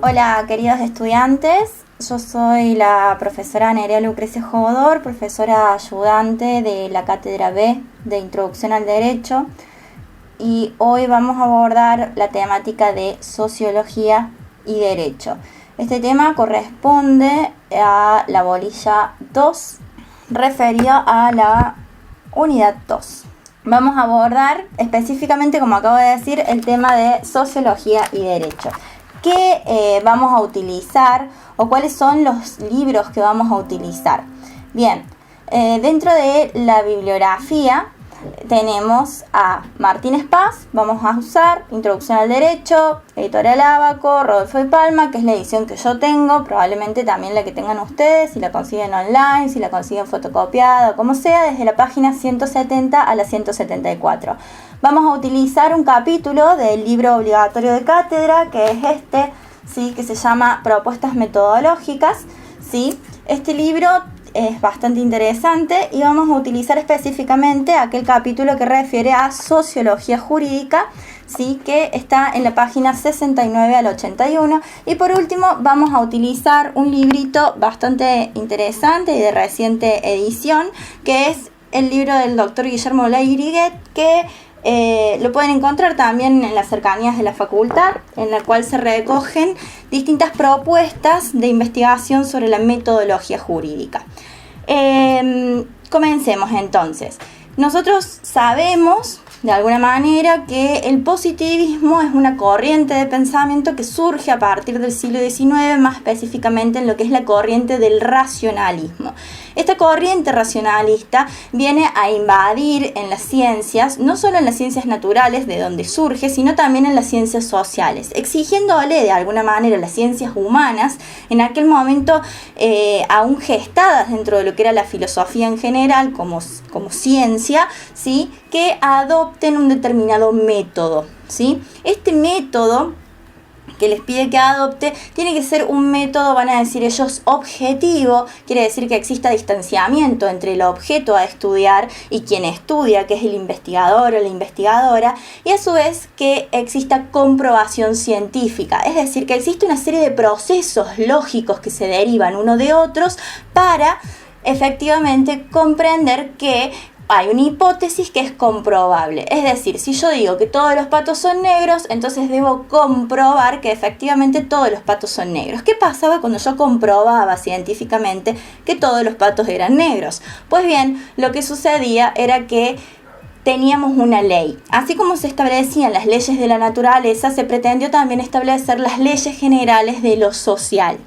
Hola queridos estudiantes, yo soy la profesora Nerea Lucrecia Jodor, profesora ayudante de la Cátedra B de Introducción al Derecho, y hoy vamos a abordar la temática de Sociología y Derecho. Este tema corresponde a la bolilla 2, referida a la unidad 2. Vamos a abordar específicamente, como acabo de decir, el tema de Sociología y Derecho. ¿Qué vamos a utilizar o cuáles son los libros que vamos a utilizar? Bien, dentro de la bibliografía tenemos a Martínez Paz, vamos a usar Introducción al Derecho, Editorial Ábaco, Rodolfo de Palma, que es la edición que yo tengo, probablemente también la que tengan ustedes, si la consiguen online, si la consiguen fotocopiada o como sea, desde la página 170 a la 174. Vamos a utilizar un capítulo del libro obligatorio de cátedra, que es este, ¿sí? Que se llama Propuestas Metodológicas, ¿sí? Este libro es bastante interesante y vamos a utilizar específicamente aquel capítulo que refiere a sociología jurídica, ¿sí? Que está en la página 69 al 81. Y por último vamos a utilizar un librito bastante interesante y de reciente edición, que es el libro del doctor Guillermo Ley Griguet, que lo pueden encontrar también en las cercanías de la facultad, en la cual se recogen distintas propuestas de investigación sobre la metodología jurídica. Comencemos entonces. Nosotros sabemos de alguna manera que el positivismo es una corriente de pensamiento que surge a partir del siglo XIX, más específicamente en lo que es la corriente del racionalismo. Esta corriente racionalista viene a invadir en las ciencias, no solo en las ciencias naturales de donde surge, sino también en las ciencias sociales, exigiéndole de alguna manera a las ciencias humanas, en aquel momento aún gestadas dentro de lo que era la filosofía en general como ciencia, ¿sí? Que adopten un determinado método, ¿sí? Este método que les pide que adopte tiene que ser un método, van a decir ellos, objetivo. Quiere decir que exista distanciamiento entre el objeto a estudiar y quien estudia, que es el investigador o la investigadora, y a su vez que exista comprobación científica, es decir, que existe una serie de procesos lógicos que se derivan uno de otros para efectivamente comprender que hay una hipótesis que es comprobable. Es decir, si yo digo que todos los patos son negros, entonces debo comprobar que efectivamente todos los patos son negros. ¿Qué pasaba cuando yo comprobaba científicamente que todos los patos eran negros? Pues bien, lo que sucedía era que teníamos una ley. Así como se establecían las leyes de la naturaleza, se pretendió también establecer las leyes generales de lo social.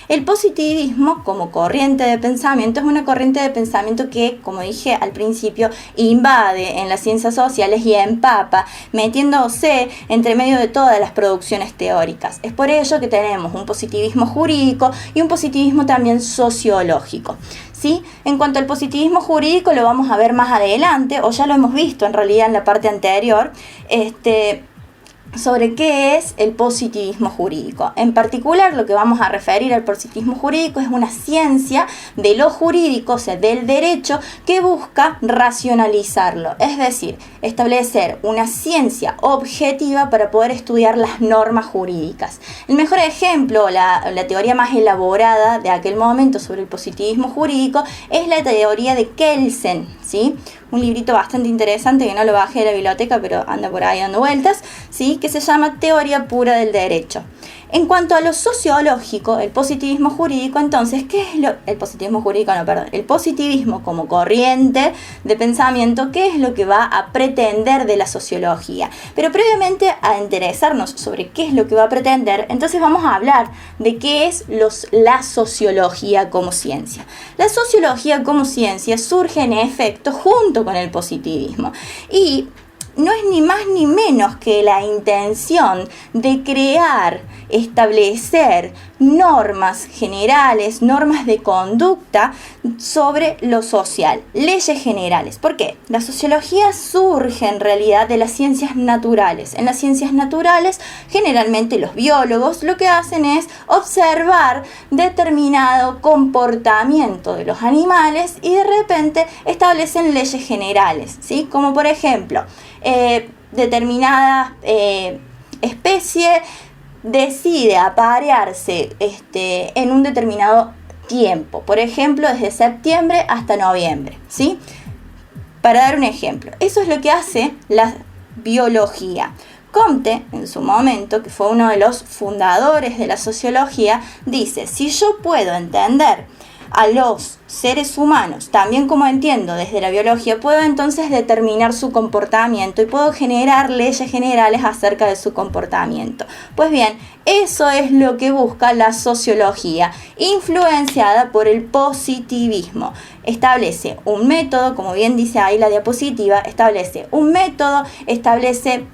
El positivismo, como corriente de pensamiento, es una corriente de pensamiento que, como dije al principio, invade en las ciencias sociales y empapa, metiéndose entre medio de todas las producciones teóricas. Es por ello que tenemos un positivismo jurídico y un positivismo también sociológico, ¿sí? En cuanto al positivismo jurídico, lo vamos a ver más adelante, o ya lo hemos visto en realidad en la parte anterior, sobre qué es el positivismo jurídico. En particular, lo que vamos a referir al positivismo jurídico es una ciencia de lo jurídico, o sea, del derecho, que busca racionalizarlo, es decir, establecer una ciencia objetiva para poder estudiar las normas jurídicas. El mejor ejemplo, la teoría más elaborada de aquel momento sobre el positivismo jurídico es la teoría de Kelsen, ¿sí? Un librito bastante interesante que no lo bajé de la biblioteca, pero anda por ahí dando vueltas, ¿sí? Que se llama Teoría Pura del Derecho. En cuanto a lo sociológico, el positivismo jurídico, entonces, el positivismo como corriente de pensamiento, ¿qué es lo que va a pretender de la sociología? Pero previamente a interesarnos sobre qué es lo que va a pretender, entonces vamos a hablar de qué es la sociología como ciencia. La sociología como ciencia surge en efecto junto con el positivismo y no es ni más ni menos que la intención de crear, establecer normas generales, normas de conducta sobre lo social, leyes generales. ¿Por qué? La sociología surge en realidad de las ciencias naturales. En las ciencias naturales, generalmente los biólogos lo que hacen es observar determinado comportamiento de los animales y de repente establecen leyes generales, ¿sí? Como por ejemplo, determinada especie decide aparearse en un determinado tiempo, por ejemplo, desde septiembre hasta noviembre, ¿sí? Para dar un ejemplo, eso es lo que hace la biología. Comte, en su momento, que fue uno de los fundadores de la sociología, dice, si yo puedo entender a los seres humanos, también como entiendo desde la biología, puedo entonces determinar su comportamiento y puedo generar leyes generales acerca de su comportamiento. Pues bien, eso es lo que busca la sociología, influenciada por el positivismo. Establece un método, como bien dice ahí la diapositiva, establece un método, establece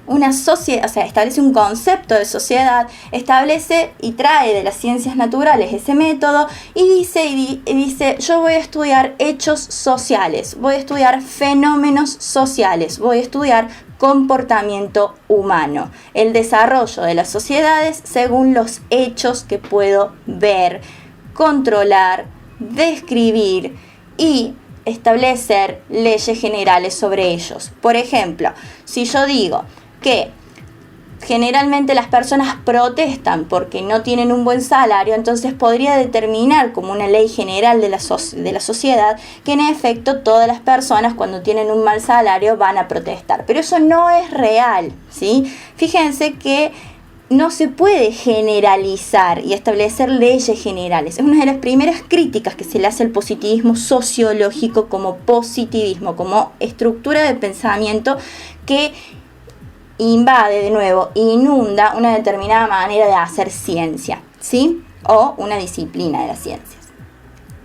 una sociedad, o sea, establece un concepto de sociedad, establece y trae de las ciencias naturales ese método y dice, yo voy a estudiar hechos sociales, voy a estudiar fenómenos sociales, voy a estudiar comportamiento humano, el desarrollo de las sociedades según los hechos que puedo ver, controlar, describir y establecer leyes generales sobre ellos. Por ejemplo, si yo digo que generalmente las personas protestan porque no tienen un buen salario, entonces podría determinar como una ley general de la sociedad que en efecto todas las personas cuando tienen un mal salario van a protestar. Pero eso no es real, ¿sí? Fíjense que no se puede generalizar y establecer leyes generales. Es una de las primeras críticas que se le hace al positivismo sociológico como positivismo, como estructura de pensamiento que invade de nuevo, inunda una determinada manera de hacer ciencia, ¿sí? O una disciplina de las ciencias.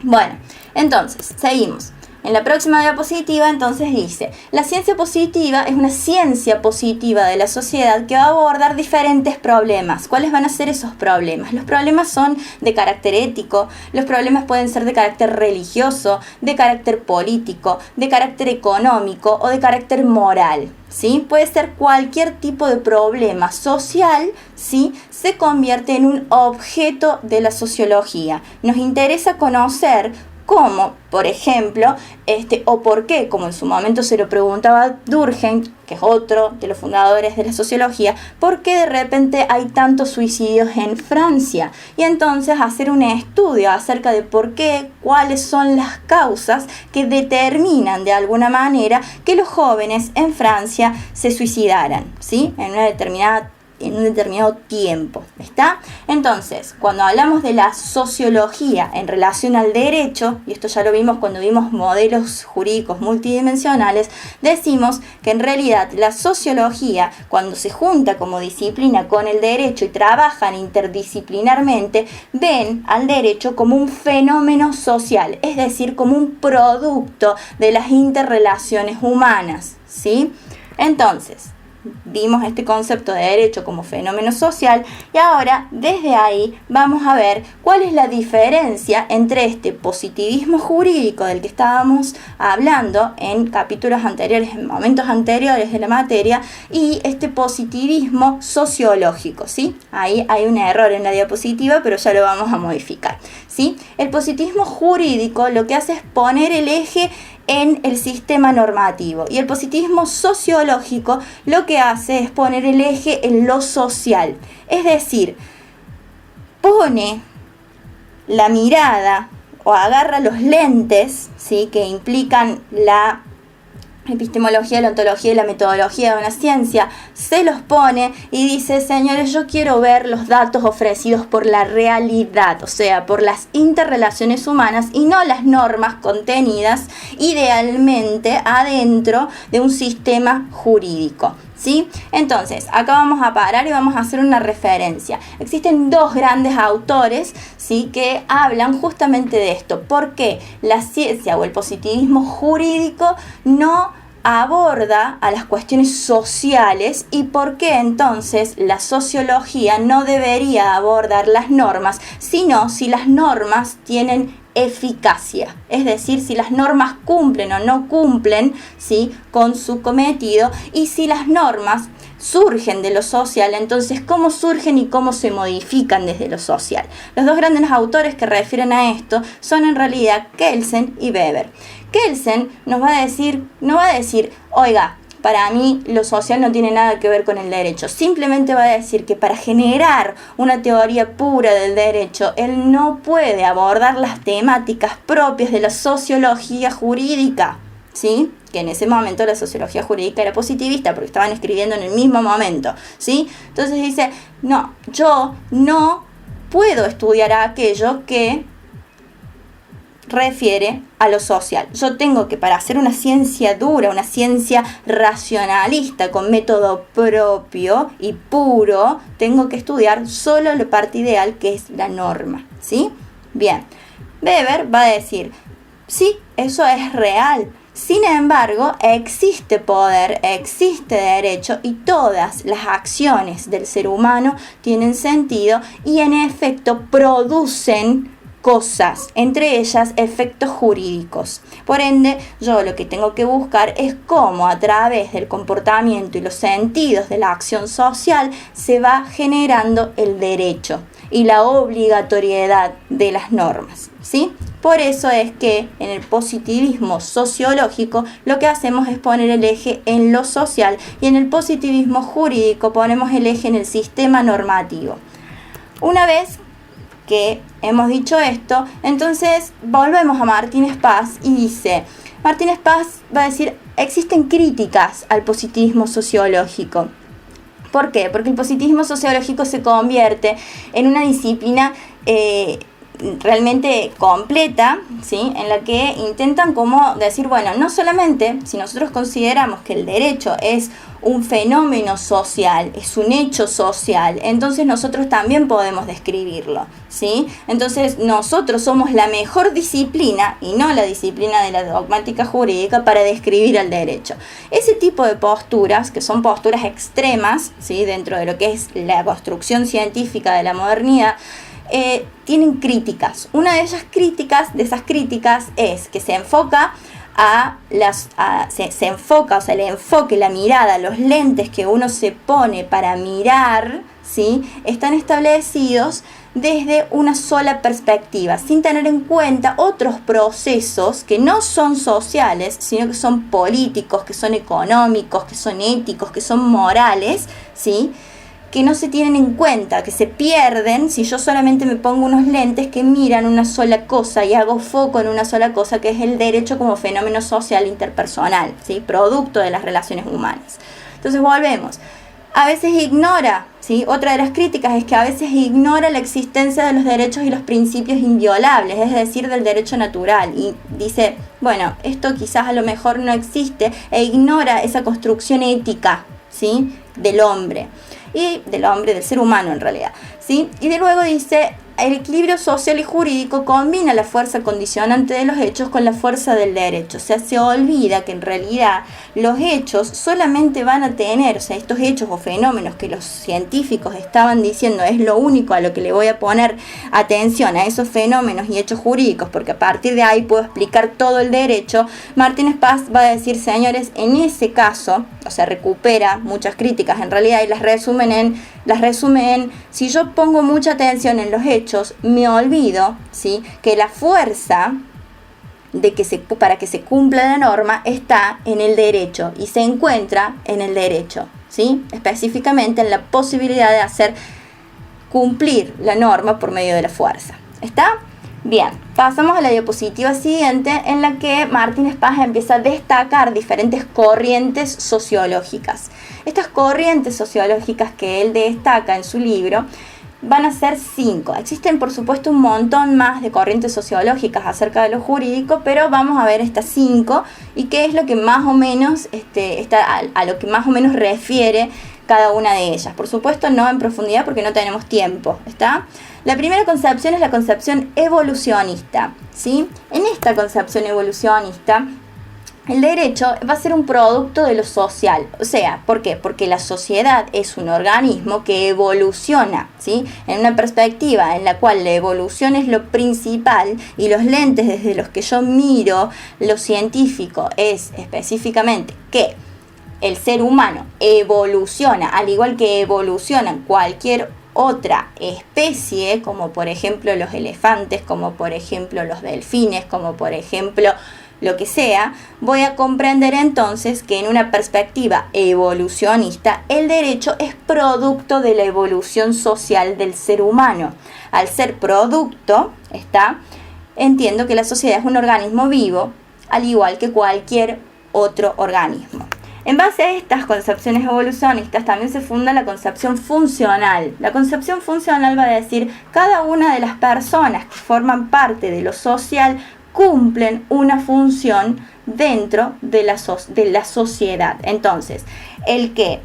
Bueno, entonces, seguimos. En la próxima diapositiva, entonces dice, la ciencia positiva es una ciencia positiva de la sociedad que va a abordar diferentes problemas. ¿Cuáles van a ser esos problemas? Los problemas son de carácter ético, los problemas pueden ser de carácter religioso, de carácter político, de carácter económico o de carácter moral, ¿sí? Puede ser cualquier tipo de problema social, ¿sí? Se convierte en un objeto de la sociología. Nos interesa conocer cómo, por ejemplo, o por qué, como en su momento se lo preguntaba Durkheim, que es otro de los fundadores de la sociología, por qué de repente hay tantos suicidios en Francia. Y entonces hacer un estudio acerca de por qué, cuáles son las causas que determinan de alguna manera que los jóvenes en Francia se suicidaran, ¿sí? En un determinado tiempo, ¿está? Entonces, cuando hablamos de la sociología en relación al derecho, y esto ya lo vimos cuando vimos modelos jurídicos multidimensionales, decimos que en realidad la sociología, cuando se junta como disciplina con el derecho y trabajan interdisciplinarmente, ven al derecho como un fenómeno social, es decir, como un producto de las interrelaciones humanas, ¿sí? Entonces, vimos este concepto de derecho como fenómeno social y ahora desde ahí vamos a ver cuál es la diferencia entre este positivismo jurídico del que estábamos hablando en capítulos anteriores, en momentos anteriores de la materia, y este positivismo sociológico, ¿sí? Ahí hay un error en la diapositiva, pero ya lo vamos a modificar, ¿sí? El positivismo jurídico lo que hace es poner el eje en el sistema normativo y el positivismo sociológico lo que hace es poner el eje en lo social, es decir, pone la mirada o agarra los lentes, ¿sí? Que implican la epistemología, la ontología y la metodología de una ciencia, se los pone y dice, señores, yo quiero ver los datos ofrecidos por la realidad, o sea, por las interrelaciones humanas y no las normas contenidas idealmente adentro de un sistema jurídico, ¿sí? Entonces, acá vamos a parar y vamos a hacer una referencia. Existen dos grandes autores, ¿sí? Que hablan justamente de esto. ¿Por qué la ciencia o el positivismo jurídico no aborda a las cuestiones sociales y por qué entonces la sociología no debería abordar las normas, sino si las normas tienen eficacia, es decir, si las normas cumplen o no cumplen, ¿sí? Con su cometido, y si las normas surgen de lo social, entonces cómo surgen y cómo se modifican desde lo social. Los dos grandes autores que refieren a esto son en realidad Kelsen y Weber. Kelsen nos va a decir, no va a decir, oiga, para mí lo social no tiene nada que ver con el derecho. Simplemente va a decir que para generar una teoría pura del derecho, él no puede abordar las temáticas propias de la sociología jurídica, ¿sí? Que en ese momento la sociología jurídica era positivista porque estaban escribiendo en el mismo momento, ¿sí? Entonces dice, no, yo no puedo estudiar aquello que refiere a lo social. Yo tengo que, para hacer una ciencia dura, una ciencia racionalista con método propio y puro, tengo que estudiar solo la parte ideal, que es la norma, ¿sí? Bien, Weber va a decir, sí, eso es real. Sin embargo, existe poder, existe derecho y todas las acciones del ser humano tienen sentido y en efecto producen cosas, entre ellas efectos jurídicos. Por ende, yo lo que tengo que buscar es cómo a través del comportamiento y los sentidos de la acción social se va generando el derecho y la obligatoriedad de las normas, ¿sí? Por eso es que en el positivismo sociológico lo que hacemos es poner el eje en lo social y en el positivismo jurídico ponemos el eje en el sistema normativo. Una vez que hemos dicho esto, entonces volvemos a Martínez Paz y dice, Martínez Paz va a decir, existen críticas al positivismo sociológico. ¿Por qué? Porque el positivismo sociológico se convierte en una disciplina realmente completa, ¿sí? En la que intentan como decir, bueno, no solamente si nosotros consideramos que el derecho es un fenómeno social, es un hecho social, entonces nosotros también podemos describirlo, ¿sí? Entonces nosotros somos la mejor disciplina, y no la disciplina de la dogmática jurídica, para describir el derecho. Ese tipo de posturas, que son posturas extremas, ¿sí? Dentro de lo que es la construcción científica de la modernidad, tienen críticas. Una de esas críticas es que se enfoca el enfoque, la mirada, los lentes que uno se pone para mirar, ¿sí? Están establecidos desde una sola perspectiva, sin tener en cuenta otros procesos que no son sociales, sino que son políticos, que son económicos, que son éticos, que son morales, ¿sí? Que no se tienen en cuenta, que se pierden si yo solamente me pongo unos lentes que miran una sola cosa y hago foco en una sola cosa, que es el derecho como fenómeno social interpersonal, ¿sí? Producto de las relaciones humanas. Entonces volvemos. A veces ignora, ¿sí? Otra de las críticas es que a veces ignora la existencia de los derechos y los principios inviolables, es decir, del derecho natural, y dice, bueno, esto quizás a lo mejor no existe, e ignora esa construcción ética, ¿sí? Del hombre, del ser humano en realidad, ¿sí? Y de luego dice, el equilibrio social y jurídico combina la fuerza condicionante de los hechos con la fuerza del derecho. O sea, se olvida que en realidad los hechos solamente van a tener, o sea, estos hechos o fenómenos que los científicos estaban diciendo es lo único a lo que le voy a poner atención, a esos fenómenos y hechos jurídicos, porque a partir de ahí puedo explicar todo el derecho. Martínez Paz va a decir, señores, en ese caso, o sea, recupera muchas críticas en realidad y las resume en, si yo pongo mucha atención en los hechos, me olvido, ¿sí? Que la fuerza para que se cumpla la norma está en el derecho y se encuentra en el derecho, ¿sí? Específicamente en la posibilidad de hacer cumplir la norma por medio de la fuerza. ¿Está? Bien, pasamos a la diapositiva siguiente, en la que Martínez Paz empieza a destacar diferentes corrientes sociológicas. Estas corrientes sociológicas que él destaca en su libro van a ser 5. Existen, por supuesto, un montón más de corrientes sociológicas acerca de lo jurídico, pero vamos a ver estas 5 y qué es lo que más o menos a lo que más o menos refiere cada una de ellas. Por supuesto, no en profundidad porque no tenemos tiempo, ¿está? La primera concepción es la concepción evolucionista, ¿sí? En esta concepción evolucionista, el derecho va a ser un producto de lo social. O sea, ¿por qué? Porque la sociedad es un organismo que evoluciona, ¿sí? En una perspectiva en la cual la evolución es lo principal y los lentes desde los que yo miro lo científico es específicamente que el ser humano evoluciona, al igual que evoluciona cualquier otra especie, como por ejemplo los elefantes, como por ejemplo los delfines, como por ejemplo lo que sea, voy a comprender entonces que en una perspectiva evolucionista, el derecho es producto de la evolución social del ser humano. Al ser producto, entiendo que la sociedad es un organismo vivo, al igual que cualquier otro organismo. En base a estas concepciones evolucionistas también se funda la concepción funcional. La concepción funcional va a decir cada una de las personas que forman parte de lo social cumplen una función dentro de la sociedad. Entonces, el que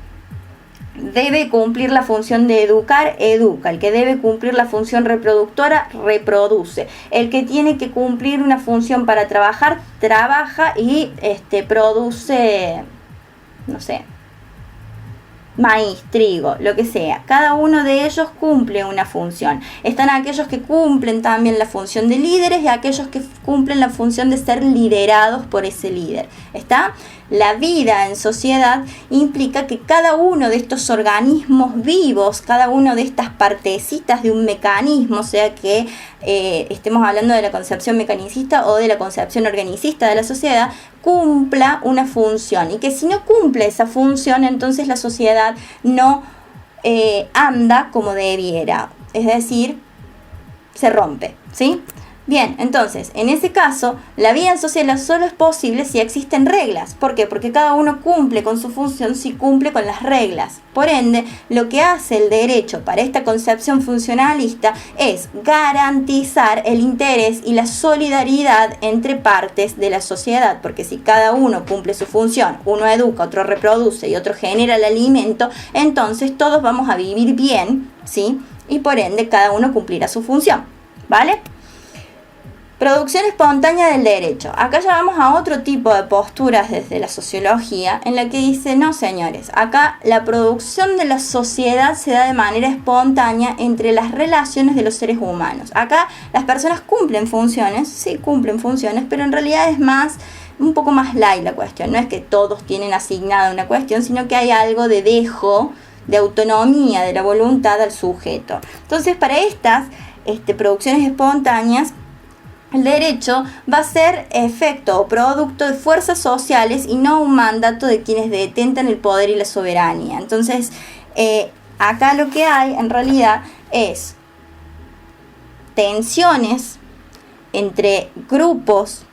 debe cumplir la función de educar, educa. El que debe cumplir la función reproductora, reproduce. El que tiene que cumplir una función para trabajar, trabaja y produce, no sé, maíz, trigo, lo que sea. Cada uno de ellos cumple una función. Están aquellos que cumplen también la función de líderes y aquellos que cumplen la función de ser liderados por ese líder. La vida en sociedad implica que cada uno de estos organismos vivos, cada una de estas partecitas de un mecanismo, sea que estemos hablando de la concepción mecanicista o de la concepción organicista de la sociedad, cumpla una función, y que si no cumple esa función, entonces la sociedad no anda como debiera, es decir, se rompe, ¿sí? Bien, entonces, en ese caso, la vida en sociedad solo es posible si existen reglas. ¿Por qué? Porque cada uno cumple con su función si cumple con las reglas. Por ende, lo que hace el derecho para esta concepción funcionalista es garantizar el interés y la solidaridad entre partes de la sociedad. Porque si cada uno cumple su función, uno educa, otro reproduce y otro genera el alimento, entonces todos vamos a vivir bien, ¿sí? Y por ende, cada uno cumplirá su función, ¿vale? Producción espontánea del derecho. Acá ya vamos a otro tipo de posturas desde la sociología en la que dice, no señores, acá la producción de la sociedad se da de manera espontánea entre las relaciones de los seres humanos. Acá las personas cumplen funciones, sí cumplen funciones, pero en realidad es un poco más light la cuestión. No es que todos tienen asignada una cuestión, sino que hay algo de dejo, de autonomía de la voluntad al sujeto. Entonces, para estas producciones espontáneas, el derecho va a ser efecto o producto de fuerzas sociales y no un mandato de quienes detentan el poder y la soberanía. Entonces, acá lo que hay en realidad es tensiones entre grupos,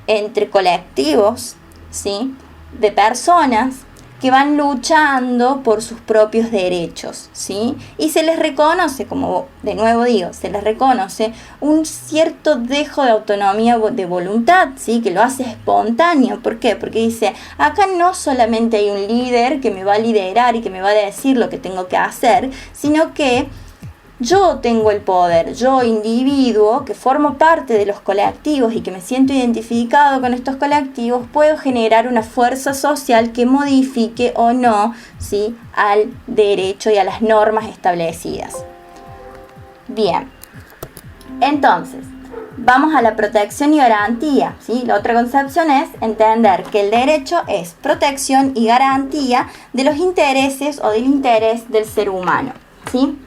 entre colectivos, ¿sí?, de personas que van luchando por sus propios derechos, ¿sí? Y se les reconoce, como de nuevo digo, se les reconoce un cierto dejo de autonomía de voluntad, ¿sí? Que lo hace espontáneo. ¿Por qué? Porque dice, acá no solamente hay un líder que me va a liderar y que me va a decir lo que tengo que hacer, sino que yo tengo el poder, yo individuo que formo parte de los colectivos y que me siento identificado con estos colectivos, puedo generar una fuerza social que modifique o no, ¿sí?, al derecho y a las normas establecidas. Bien, entonces, vamos a la protección y garantía, ¿sí? La otra concepción es entender que el derecho es protección y garantía de los intereses o del interés del ser humano, ¿sí?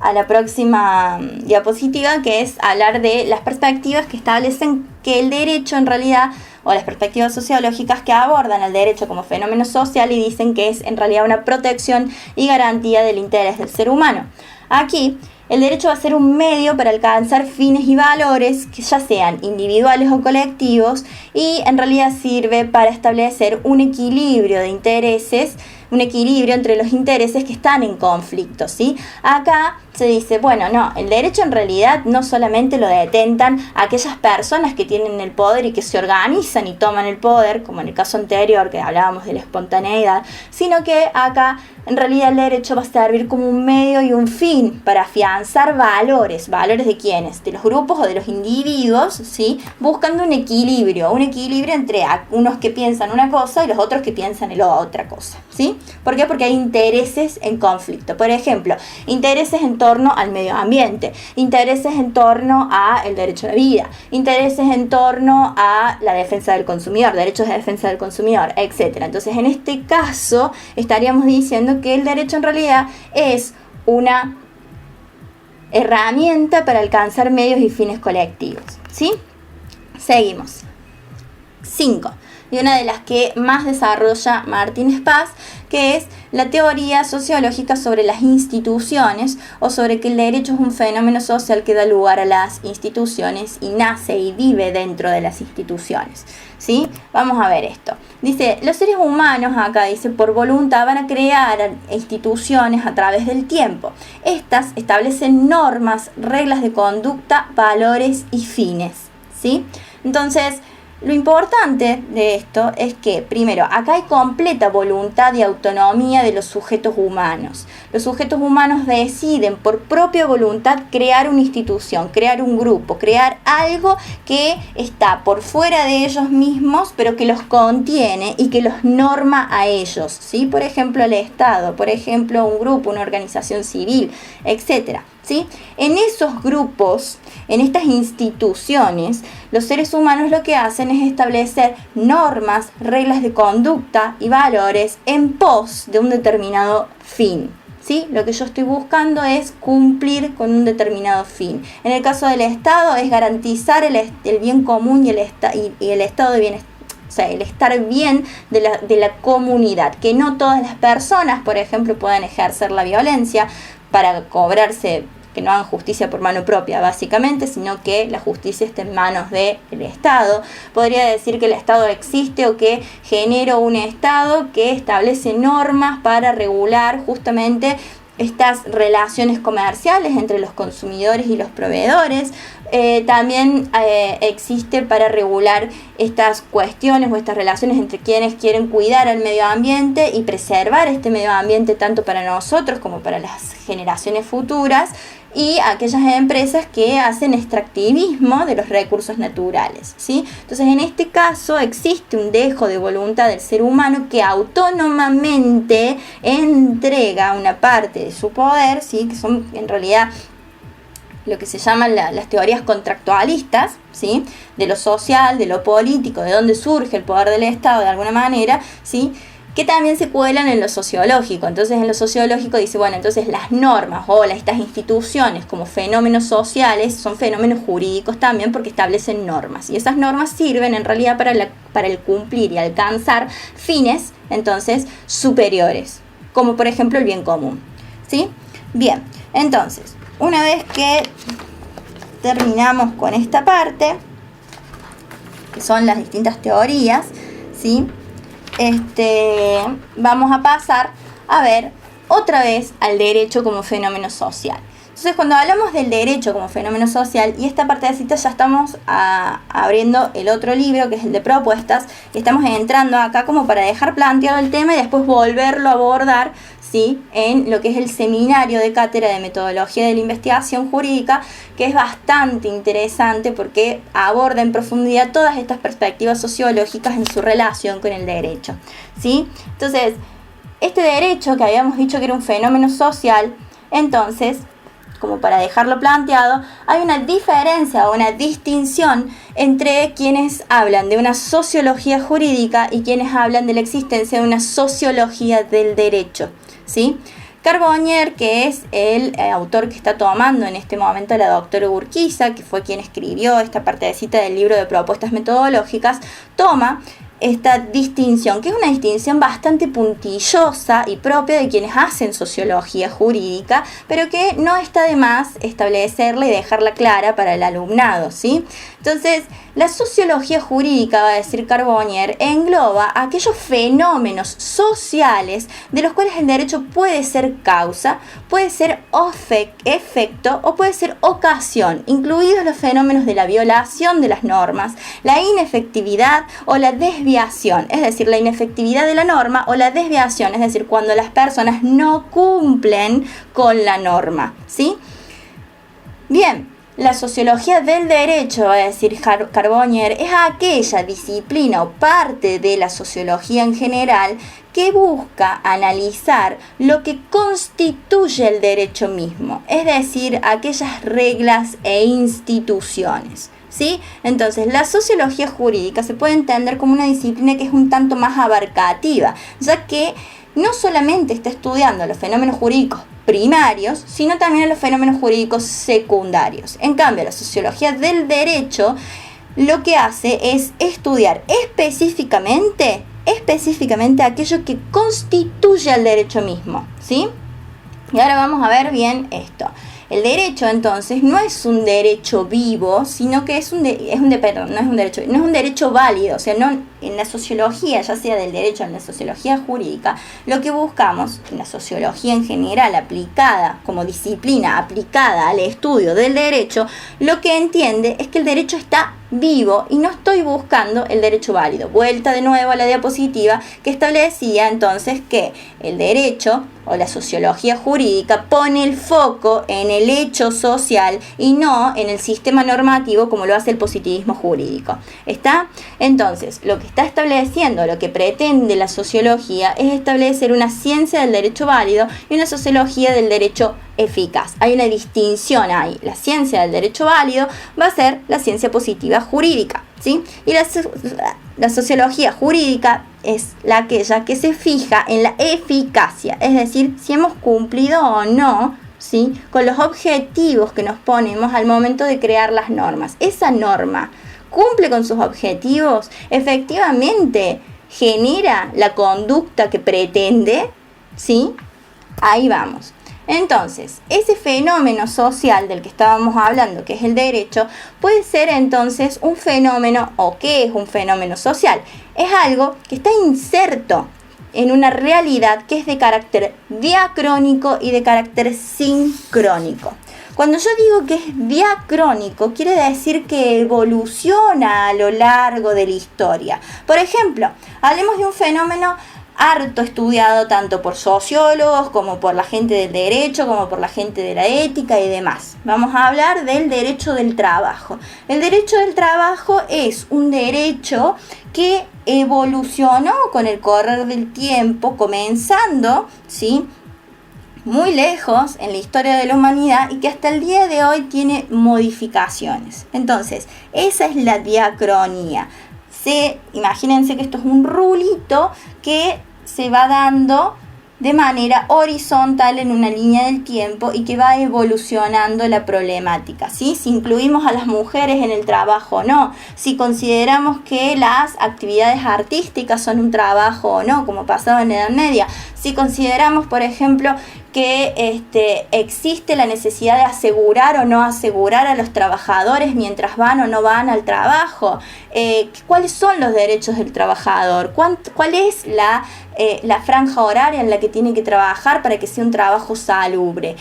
A la próxima diapositiva, que es hablar de las perspectivas que establecen que el derecho en realidad, o las perspectivas sociológicas que abordan el derecho como fenómeno social y dicen que es en realidad una protección y garantía del interés del ser humano. Aquí, el derecho va a ser un medio para alcanzar fines y valores que ya sean individuales o colectivos, y en realidad sirve para establecer un equilibrio de intereses, un equilibrio entre los intereses que están en conflicto, ¿sí? Acá se dice, bueno, no, el derecho en realidad no solamente lo detentan aquellas personas que tienen el poder y que se organizan y toman el poder, como en el caso anterior que hablábamos de la espontaneidad, sino que acá en realidad el derecho va a servir como un medio y un fin para afianzar valores. ¿Valores de quiénes? De los grupos o de los individuos, ¿sí? Buscando un equilibrio entre unos que piensan una cosa y los otros que piensan la otra cosa, ¿sí? ¿Por qué? Porque hay intereses en conflicto. Por ejemplo, intereses en torno al medio ambiente, intereses en torno al derecho a la vida, intereses en torno a la defensa del consumidor, derechos de defensa del consumidor, etc. Entonces, en este caso, estaríamos diciendo que el derecho en realidad es una herramienta para alcanzar medios y fines colectivos, ¿sí? Seguimos. 5. Y una de las que más desarrolla Martínez Paz, que es la teoría sociológica sobre las instituciones, o sobre que el derecho es un fenómeno social que da lugar a las instituciones y nace y vive dentro de las instituciones. ¿Sí? Vamos a ver esto. Dice, los seres humanos, acá dice, por voluntad van a crear instituciones a través del tiempo. Estas establecen normas, reglas de conducta, valores y fines. ¿Sí? Entonces, lo importante de esto es que, primero, acá hay completa voluntad y autonomía de los sujetos humanos. Los sujetos humanos deciden por propia voluntad crear una institución, crear un grupo, crear algo que está por fuera de ellos mismos, pero que los contiene y que los norma a ellos, ¿sí? Por ejemplo, el Estado, por ejemplo, un grupo, una organización civil, etcétera. ¿Sí? En esos grupos, en estas instituciones, los seres humanos lo que hacen es establecer normas, reglas de conducta y valores en pos de un determinado fin. ¿Sí? Lo que yo estoy buscando es cumplir con un determinado fin. En el caso del Estado es garantizar el bien común y el estado de bienestar. O sea, el estar bien de la comunidad, que no todas las personas, por ejemplo, puedan ejercer la violencia para cobrarse, que no hagan justicia por mano propia, básicamente, sino que la justicia esté en manos del Estado. Podría decir que el Estado existe o que genera un Estado que establece normas para regular justamente estas relaciones comerciales entre los consumidores y los proveedores. También existe para regular estas cuestiones o estas relaciones entre quienes quieren cuidar al medio ambiente y preservar este medio ambiente tanto para nosotros como para las generaciones futuras, y aquellas empresas que hacen extractivismo de los recursos naturales, ¿sí? Entonces, en este caso existe un dejo de voluntad del ser humano que autónomamente entrega una parte de su poder, ¿sí? Que son en realidad lo que se llaman las teorías contractualistas, ¿sí? De lo social, de lo político, de dónde surge el poder del Estado de alguna manera, ¿sí? Que también se cuelan en lo sociológico. Entonces, en lo sociológico dice, bueno, entonces las normas o estas instituciones como fenómenos sociales son fenómenos jurídicos también, porque establecen normas. Y esas normas sirven en realidad para el cumplir y alcanzar fines, entonces, superiores, como por ejemplo el bien común, ¿sí? Bien, entonces, una vez que terminamos con esta parte, que son las distintas teorías, ¿sí? Vamos a pasar a ver otra vez al derecho como fenómeno social. Entonces, cuando hablamos del derecho como fenómeno social, y esta partecita ya estamos abriendo el otro libro, que es el de propuestas, y estamos entrando acá como para dejar planteado el tema y después volverlo a abordar, ¿sí? En lo que es el seminario de cátedra de metodología de la investigación jurídica, que es bastante interesante porque aborda en profundidad todas estas perspectivas sociológicas en su relación con el derecho, ¿sí? Entonces, este derecho que habíamos dicho que era un fenómeno social, entonces, como para dejarlo planteado, hay una diferencia o una distinción entre quienes hablan de una sociología jurídica y quienes hablan de la existencia de una sociología del derecho, ¿sí? Carbonnier, que es el autor que está tomando en este momento la doctora Urquiza, que fue quien escribió esta partecita del libro de propuestas metodológicas, toma esta distinción, que es una distinción bastante puntillosa y propia de quienes hacen sociología jurídica, pero que no está de más establecerla y dejarla clara para el alumnado, ¿sí? Entonces, la sociología jurídica, va a decir Carbonnier, engloba aquellos fenómenos sociales de los cuales el derecho puede ser causa, puede ser efecto o puede ser ocasión, incluidos los fenómenos de la violación de las normas, la inefectividad o la desviación, es decir, la inefectividad de la norma o la desviación, es decir, cuando las personas no cumplen con la norma, ¿sí? Bien. La sociología del derecho, va a decir Carbonnier, es aquella disciplina o parte de la sociología en general que busca analizar lo que constituye el derecho mismo, es decir, aquellas reglas e instituciones, ¿sí? Entonces, la sociología jurídica se puede entender como una disciplina que es un tanto más abarcativa, ya que no solamente está estudiando los fenómenos jurídicos primarios, sino también los fenómenos jurídicos secundarios. En cambio, la sociología del derecho lo que hace es estudiar específicamente aquello que constituye al derecho mismo, ¿sí? Y ahora vamos a ver bien esto. El derecho, entonces, no es un derecho vivo, sino que no es un derecho válido. O sea, no, en la sociología, ya sea del derecho o en la sociología jurídica, lo que buscamos, en la sociología en general, aplicada como disciplina, aplicada al estudio del derecho, lo que entiende es que el derecho está vivo y no estoy buscando el derecho válido. Vuelta de nuevo a la diapositiva que establecía entonces que el derecho o la sociología jurídica pone el foco en el hecho social y no en el sistema normativo como lo hace el positivismo jurídico. ¿Está? Entonces, lo que está estableciendo, lo que pretende la sociología es establecer una ciencia del derecho válido y una sociología del derecho eficaz. Hay una distinción ahí. La ciencia del derecho válido va a ser la ciencia positiva jurídica, ¿sí? Y la sociología jurídica es aquella que se fija en la eficacia, es decir, si hemos cumplido o no, ¿sí?, con los objetivos que nos ponemos al momento de crear las normas. Esa norma cumple con sus objetivos, efectivamente genera la conducta que pretende, ¿sí? Ahí vamos. Entonces, ese fenómeno social del que estábamos hablando, que es el derecho, puede ser entonces un fenómeno, o ¿qué es un fenómeno social? Es algo que está inserto en una realidad que es de carácter diacrónico y de carácter sincrónico. Cuando yo digo que es diacrónico, quiere decir que evoluciona a lo largo de la historia. Por ejemplo, hablemos de un fenómeno harto estudiado tanto por sociólogos como por la gente del derecho, como por la gente de la ética y demás. Vamos a hablar del derecho del trabajo. El derecho del trabajo es un derecho que evolucionó con el correr del tiempo, comenzando, ¿sí?, muy lejos en la historia de la humanidad y que hasta el día de hoy tiene modificaciones. Entonces, esa es la diacronía. Imagínense que esto es un rulito que se va dando de manera horizontal en una línea del tiempo y que va evolucionando la problemática, ¿sí? Si incluimos a las mujeres en el trabajo o no, si consideramos que las actividades artísticas son un trabajo o no, como pasaba en la Edad Media, si consideramos, por ejemplo, que existe la necesidad de asegurar o no asegurar a los trabajadores mientras van o no van al trabajo, cuáles son los derechos del trabajador, cuál es la franja horaria en la que tiene que trabajar para que sea un trabajo salubre,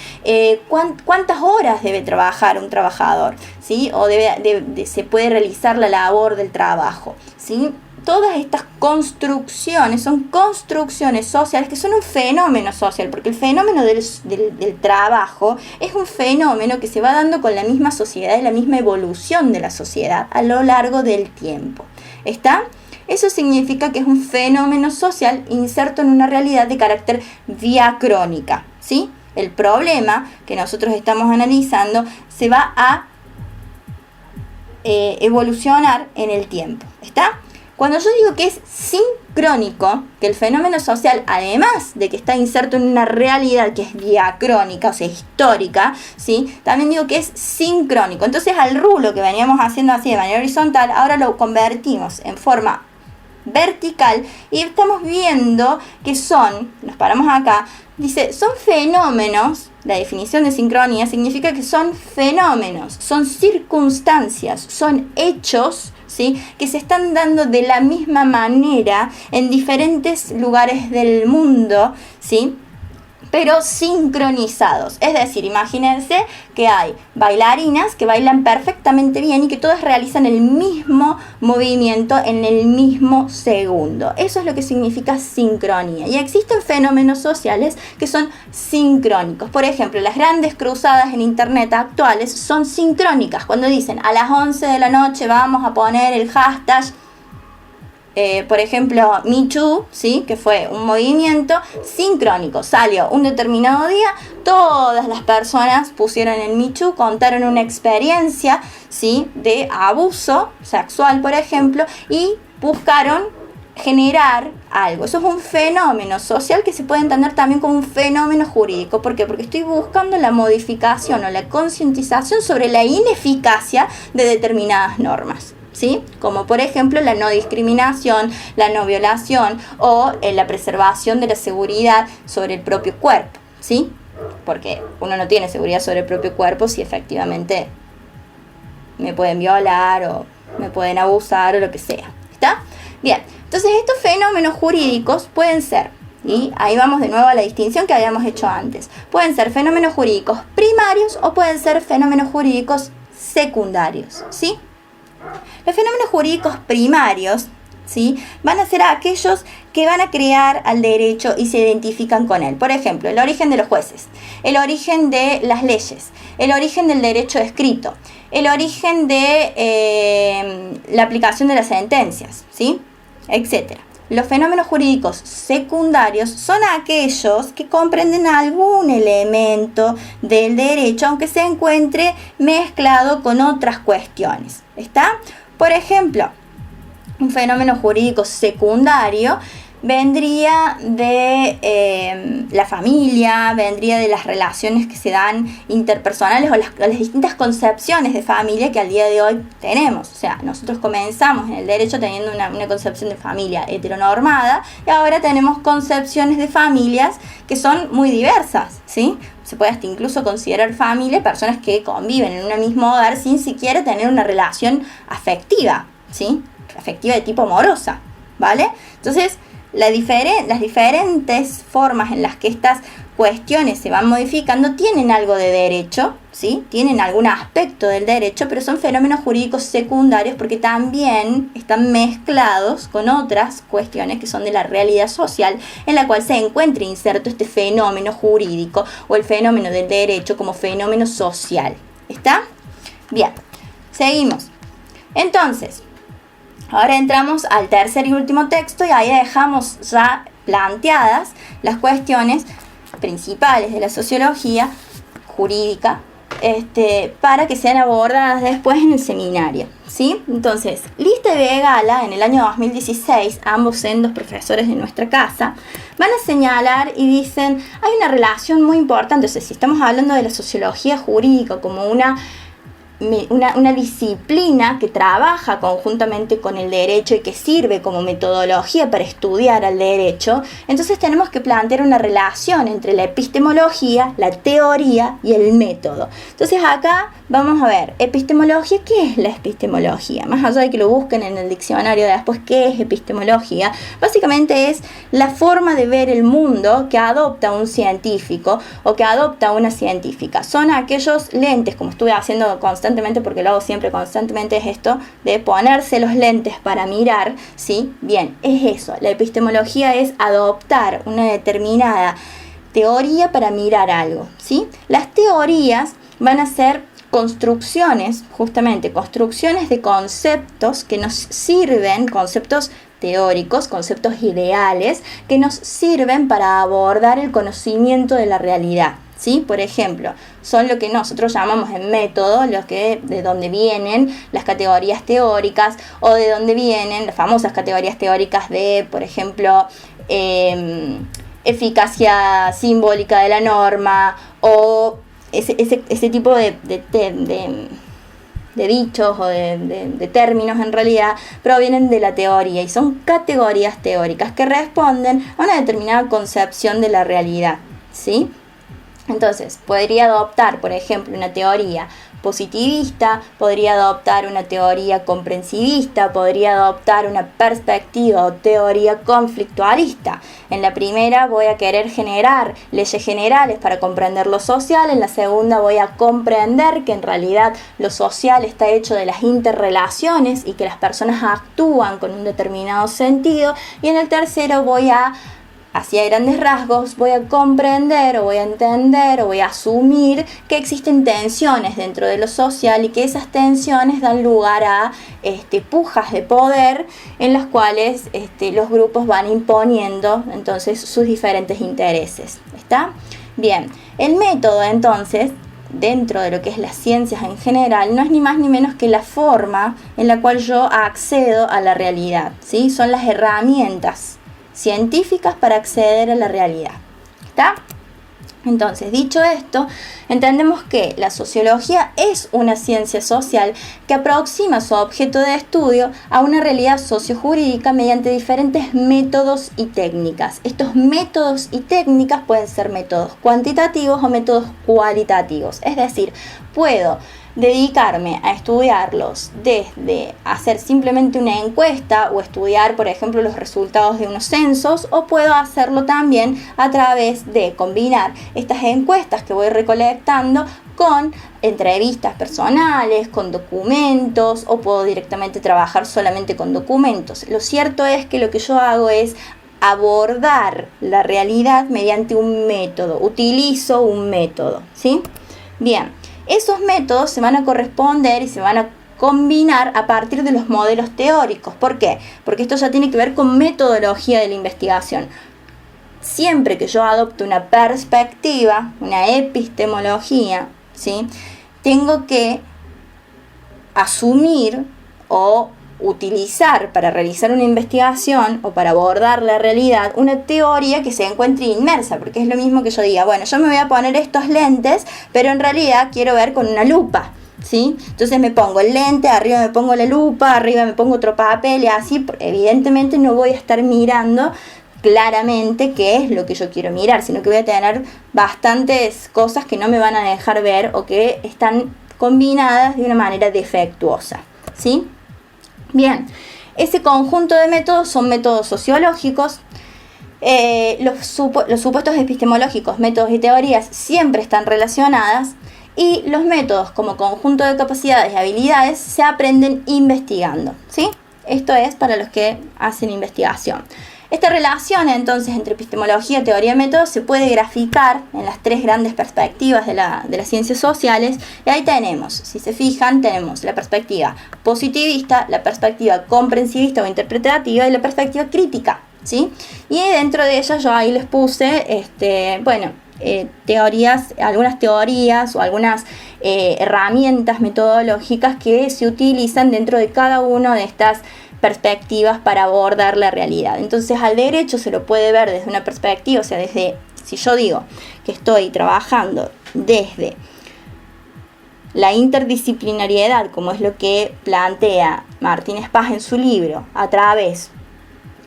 cuántas horas debe trabajar un trabajador, ¿sí? O se puede realizar la labor del trabajo, ¿sí? Todas estas construcciones son construcciones sociales que son un fenómeno social, porque el fenómeno del trabajo es un fenómeno que se va dando con la misma sociedad y la misma evolución de la sociedad a lo largo del tiempo. ¿Está? Eso significa que es un fenómeno social inserto en una realidad de carácter diacrónica, ¿sí? El problema que nosotros estamos analizando se va a evolucionar en el tiempo. ¿Está? Cuando yo digo que es sincrónico, que el fenómeno social, además de que está inserto en una realidad que es diacrónica, o sea, histórica, ¿sí?, también digo que es sincrónico. Entonces, al rulo que veníamos haciendo así de manera horizontal, ahora lo convertimos en forma vertical y estamos viendo que nos paramos acá, dice, son fenómenos. La definición de sincronía significa que son fenómenos, son circunstancias, son hechos, ¿sí?, que se están dando de la misma manera en diferentes lugares del mundo, ¿sí?, pero sincronizados. Es decir, imagínense que hay bailarinas que bailan perfectamente bien y que todas realizan el mismo movimiento en el mismo segundo. Eso es lo que significa sincronía. Y existen fenómenos sociales que son sincrónicos. Por ejemplo, las grandes cruzadas en internet actuales son sincrónicas. Cuando dicen a las 11 de la noche vamos a poner el hashtag, por ejemplo, Me Too, ¿sí?, que fue un movimiento sincrónico. Salió un determinado día, todas las personas pusieron el Me Too, contaron una experiencia, ¿sí?, de abuso sexual, por ejemplo, y buscaron generar algo. Eso es un fenómeno social que se puede entender también como un fenómeno jurídico. ¿Por qué? Porque estoy buscando la modificación o la concientización sobre la ineficacia de determinadas normas, ¿sí? Como por ejemplo la no discriminación, la no violación o la preservación de la seguridad sobre el propio cuerpo, ¿sí? Porque uno no tiene seguridad sobre el propio cuerpo si efectivamente me pueden violar o me pueden abusar o lo que sea, ¿está? Bien, entonces estos fenómenos jurídicos pueden ser, y ahí vamos de nuevo a la distinción que habíamos hecho antes, pueden ser fenómenos jurídicos primarios o pueden ser fenómenos jurídicos secundarios, ¿sí? Los fenómenos jurídicos primarios, ¿sí?, van a ser aquellos que van a crear al derecho y se identifican con él. Por ejemplo, el origen de los jueces, el origen de las leyes, el origen del derecho escrito, el origen de la aplicación de las sentencias, ¿sí?, etcétera. Los fenómenos jurídicos secundarios son aquellos que comprenden algún elemento del derecho, aunque se encuentre mezclado con otras cuestiones, ¿está? Por ejemplo, un fenómeno jurídico secundario vendría de la familia, vendría de las relaciones que se dan interpersonales o las distintas concepciones de familia que al día de hoy tenemos. O sea, nosotros comenzamos en el derecho teniendo una concepción de familia heteronormada y ahora tenemos concepciones de familias que son muy diversas, ¿sí? Se puede hasta incluso considerar familia personas que conviven en un mismo hogar sin siquiera tener una relación afectiva, ¿sí? Afectiva de tipo amorosa, ¿vale? Entonces, las diferentes formas en las que estas cuestiones se van modificando tienen algo de derecho, ¿sí? Tienen algún aspecto del derecho, pero son fenómenos jurídicos secundarios porque también están mezclados con otras cuestiones que son de la realidad social en la cual se encuentra inserto este fenómeno jurídico o el fenómeno del derecho como fenómeno social. ¿Está? Bien, seguimos. Entonces, ahora entramos al tercer y último texto y ahí dejamos ya planteadas las cuestiones principales de la sociología jurídica para que sean abordadas después en el seminario, ¿sí? Entonces, Lista y Begala, en el año 2016, ambos sendos profesores de nuestra casa, van a señalar y dicen, hay una relación muy importante, o sea, si estamos hablando de la sociología jurídica como una disciplina que trabaja conjuntamente con el derecho y que sirve como metodología para estudiar al derecho, entonces tenemos que plantear una relación entre la epistemología, la teoría y el método. Entonces acá vamos a ver, epistemología, ¿qué es la epistemología? Más allá de que lo busquen en el diccionario de después, ¿qué es epistemología? Básicamente es la forma de ver el mundo que adopta un científico o que adopta una científica. Son aquellos lentes, como estuve haciendo constantemente, porque lo hago siempre constantemente, es esto de ponerse los lentes para mirar, ¿sí? Bien, es eso. La epistemología es adoptar una determinada teoría para mirar algo, ¿sí? Las teorías van a ser construcciones, justamente, construcciones de conceptos que nos sirven, conceptos teóricos, conceptos ideales, que nos sirven para abordar el conocimiento de la realidad, ¿sí? Por ejemplo, son lo que nosotros llamamos en método, de donde vienen las categorías teóricas o de donde vienen las famosas categorías teóricas de, por ejemplo, eficacia simbólica de la norma o ese tipo de dichos o de términos en realidad provienen de la teoría y son categorías teóricas que responden a una determinada concepción de la realidad, ¿sí? Entonces, podría adoptar, por ejemplo, una teoría positivista, podría adoptar una teoría comprensivista, podría adoptar una perspectiva o teoría conflictualista. En la primera voy a querer generar leyes generales para comprender lo social, en la segunda voy a comprender que en realidad lo social está hecho de las interrelaciones y que las personas actúan con un determinado sentido, y en el tercero voy a, así a grandes rasgos, voy a comprender o voy a entender o voy a asumir que existen tensiones dentro de lo social y que esas tensiones dan lugar a pujas de poder en las cuales los grupos van imponiendo entonces sus diferentes intereses. ¿Está? Bien, el método entonces, dentro de lo que es las ciencias en general, no es ni más ni menos que la forma en la cual yo accedo a la realidad, ¿sí? Son las herramientas científicas para acceder a la realidad. ¿Está? Entonces, dicho esto, entendemos que la sociología es una ciencia social que aproxima su objeto de estudio a una realidad sociojurídica mediante diferentes métodos y técnicas. Estos métodos y técnicas pueden ser métodos cuantitativos o métodos cualitativos. Es decir, puedo dedicarme a estudiarlos desde hacer simplemente una encuesta o estudiar, por ejemplo, los resultados de unos censos, o puedo hacerlo también a través de combinar estas encuestas que voy recolectando con entrevistas personales, con documentos, o puedo directamente trabajar solamente con documentos. Lo cierto es que lo que yo hago es abordar la realidad mediante un método, utilizo un método, ¿sí? Bien. Esos métodos se van a corresponder y se van a combinar a partir de los modelos teóricos. ¿Por qué? Porque esto ya tiene que ver con metodología de la investigación. Siempre que yo adopte una perspectiva, una epistemología, ¿sí?, tengo que asumir o utilizar para realizar una investigación o para abordar la realidad una teoría que se encuentre inmersa, porque es lo mismo que yo diga, bueno, yo me voy a poner estos lentes, pero en realidad quiero ver con una lupa, ¿sí? Entonces me pongo el lente, arriba me pongo la lupa, arriba me pongo otro papel y así, evidentemente no voy a estar mirando claramente qué es lo que yo quiero mirar, sino que voy a tener bastantes cosas que no me van a dejar ver o que están combinadas de una manera defectuosa, ¿sí? Bien, ese conjunto de métodos son métodos sociológicos. Los supuestos epistemológicos, métodos y teorías siempre están relacionadas, y los métodos como conjunto de capacidades y habilidades se aprenden investigando, ¿sí? Esto es para los que hacen investigación. Esta relación entonces entre epistemología, teoría y método se puede graficar en las tres grandes perspectivas de las ciencias sociales, y ahí tenemos, si se fijan, tenemos la perspectiva positivista, la perspectiva comprensivista o interpretativa y la perspectiva crítica, ¿sí? Y dentro de ellas yo ahí les puse, teorías, algunas teorías o algunas herramientas metodológicas que se utilizan dentro de cada una de estas perspectivas para abordar la realidad. Entonces al derecho se lo puede ver desde una perspectiva, o sea, desde, si yo digo que estoy trabajando desde la interdisciplinariedad, como es lo que plantea Martínez Paz en su libro, a través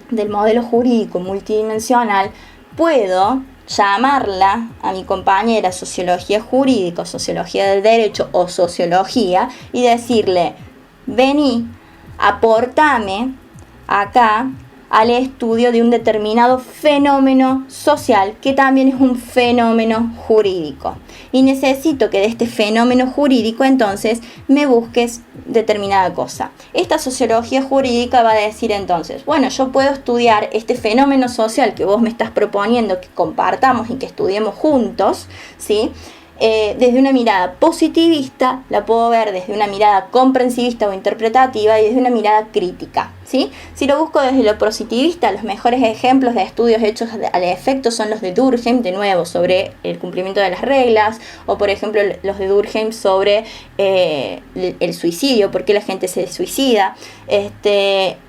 del modelo jurídico multidimensional, puedo llamarla a mi compañera sociología jurídica, sociología del derecho o sociología y decirle, vení, aportame acá al estudio de un determinado fenómeno social que también es un fenómeno jurídico. Y necesito que de este fenómeno jurídico entonces me busques determinada cosa. Esta sociología jurídica va a decir entonces, bueno, yo puedo estudiar este fenómeno social que vos me estás proponiendo que compartamos y que estudiemos juntos, ¿sí? Desde una mirada positivista, la puedo ver desde una mirada comprensivista o interpretativa y desde una mirada crítica, ¿sí? Si lo busco desde lo positivista, los mejores ejemplos de estudios hechos al efecto son los de Durkheim, de nuevo, sobre el cumplimiento de las reglas, o por ejemplo los de Durkheim sobre el suicidio, por qué la gente se suicida.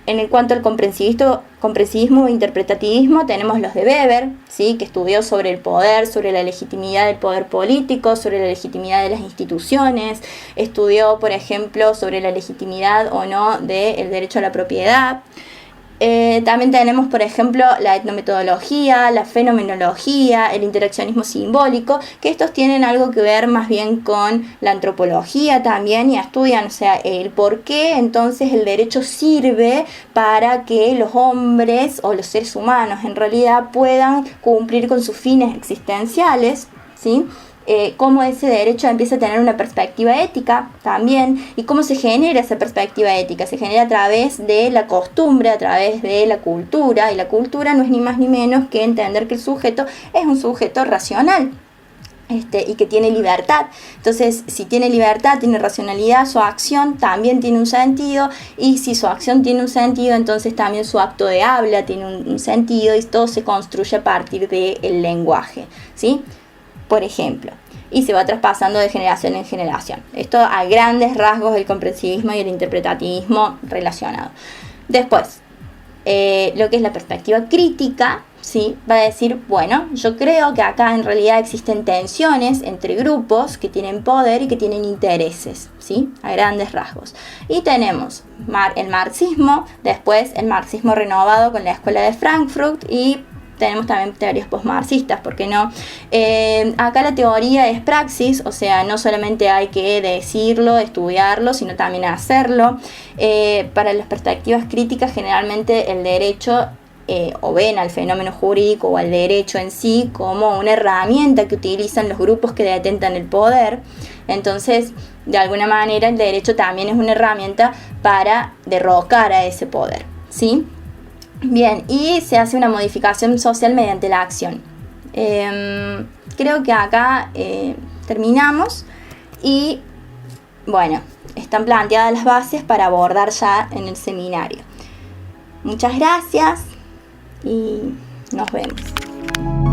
En cuanto al comprensivismo e interpretativismo, tenemos los de Weber, ¿sí?, que estudió sobre el poder, sobre la legitimidad del poder político, sobre la legitimidad de las instituciones, estudió, por ejemplo, sobre la legitimidad o no del derecho a la propiedad. También tenemos, por ejemplo, la etnometodología, la fenomenología, el interaccionismo simbólico, que estos tienen algo que ver más bien con la antropología también, y estudian, o sea, el por qué entonces el derecho sirve para que los hombres o los seres humanos en realidad puedan cumplir con sus fines existenciales, ¿sí? Cómo ese derecho empieza a tener una perspectiva ética también, y cómo se genera esa perspectiva ética. Se genera a través de la costumbre, a través de la cultura, y la cultura no es ni más ni menos que entender que el sujeto es un sujeto racional, y que tiene libertad. Entonces, si tiene libertad, tiene racionalidad, su acción también tiene un sentido, y si su acción tiene un sentido, entonces también su acto de habla tiene un sentido, y todo se construye a partir del lenguaje, ¿sí? Por ejemplo, y se va traspasando de generación en generación. Esto a grandes rasgos del comprensivismo y el interpretativismo relacionado. Después, lo que es la perspectiva crítica, ¿sí? Va a decir, bueno, yo creo que acá en realidad existen tensiones entre grupos que tienen poder y que tienen intereses, ¿sí? A grandes rasgos. Y tenemos el marxismo, después el marxismo renovado con la Escuela de Frankfurt y tenemos también teorías postmarxistas, ¿por qué no? Acá la teoría es praxis, o sea, no solamente hay que decirlo, estudiarlo, sino también hacerlo. Para las perspectivas críticas, generalmente el derecho o ven al fenómeno jurídico o al derecho en sí como una herramienta que utilizan los grupos que detentan el poder. Entonces, de alguna manera, el derecho también es una herramienta para derrocar a ese poder, ¿sí? Bien, y se hace una modificación social mediante la acción. Creo que acá terminamos y, bueno, están planteadas las bases para abordar ya en el seminario. Muchas gracias y nos vemos.